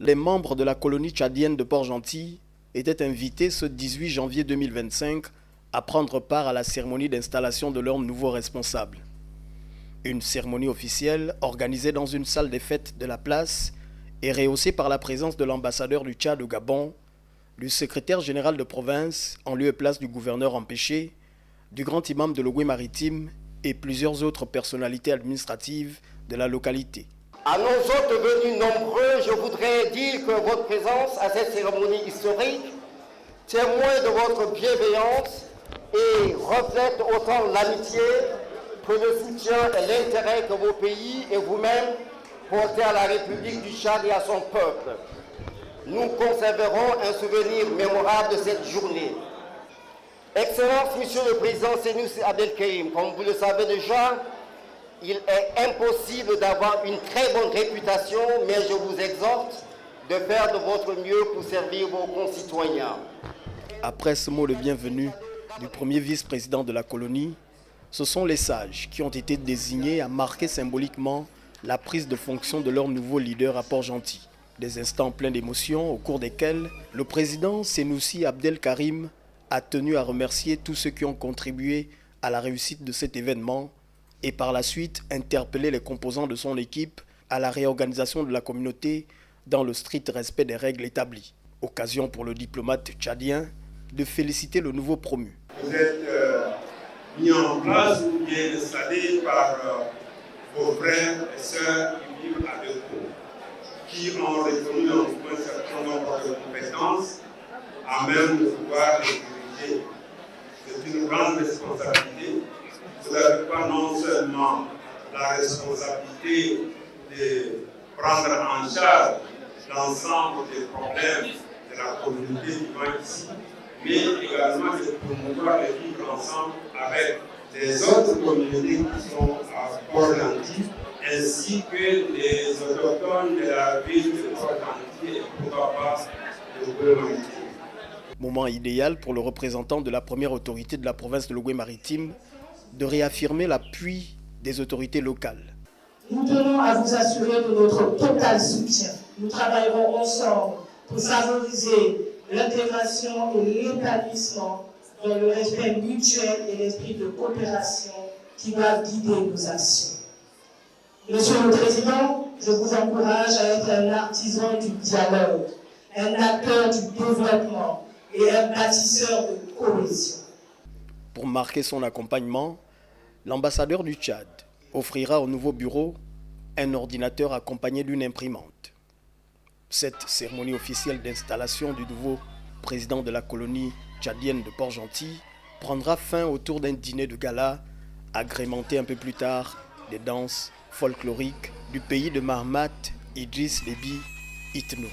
Les membres de la colonie tchadienne de Port-Gentil étaient invités ce 18 janvier 2025 à prendre part à la cérémonie d'installation de leur nouveau responsable. Une cérémonie officielle organisée dans une salle des fêtes de la place et rehaussée par la présence de l'ambassadeur du Tchad au Gabon, du secrétaire général de province en lieu et place du gouverneur empêché, du grand imam de Logoué-Maritime et plusieurs autres personnalités administratives de la localité. À nos hôtes venus nombreux, je voudrais dire que votre présence à cette cérémonie historique témoigne de votre bienveillance et reflète autant l'amitié que le soutien et l'intérêt que vos pays et vous-même portez à la République du Tchad et à son peuple. Nous conserverons un souvenir mémorable de cette journée. Excellence, Monsieur le Président Sénousi Abdelkarim, comme vous le savez déjà, il est impossible d'avoir une très bonne réputation, mais je vous exhorte de faire de votre mieux pour servir vos concitoyens. Après ce mot de bienvenue du premier vice-président de la colonie, ce sont les sages qui ont été désignés à marquer symboliquement la prise de fonction de leur nouveau leader à Port-Gentil. Des instants pleins d'émotions au cours desquels le président Sénousi Abdelkarim a tenu à remercier tous ceux qui ont contribué à la réussite de cet événement et par la suite interpeller les composants de son équipe à la réorganisation de la communauté dans le strict respect des règles établies. Occasion pour le diplomate tchadien de féliciter le nouveau promu. Vous êtes mis en place ou bien installé par vos frères et sœurs qui vivent avec vous, qui ont reconnu en vous un certain nombre de compétences à même de pouvoir les diriger. C'est une grande responsabilité. Vous n'avez pas non seulement la responsabilité de prendre en charge l'ensemble des problèmes de la communauté vivant ici, mais également de promouvoir le vivre ensemble avec les autres communautés qui sont à Port-Gentil, ainsi que les autochtones de la ville de Port-Gentil et pourquoi pas de Logoué-Maritime. Moment idéal pour le représentant de la première autorité de la province de Logoué-Maritime de réaffirmer l'appui des autorités locales. Nous tenons à vous assurer de notre total soutien. Nous travaillerons ensemble pour favoriser l'intégration et l'établissement dans le respect mutuel et l'esprit de coopération qui doivent guider nos actions. Monsieur le Président, je vous encourage à être un artisan du dialogue, un acteur du développement et un bâtisseur de cohésion. Pour marquer son accompagnement, l'ambassadeur du Tchad offrira au nouveau bureau un ordinateur accompagné d'une imprimante. Cette cérémonie officielle d'installation du nouveau président de la colonie tchadienne de Port-Gentil prendra fin autour d'un dîner de gala agrémenté un peu plus tard des danses folkloriques du pays de Mahamat Idriss Déby Itno.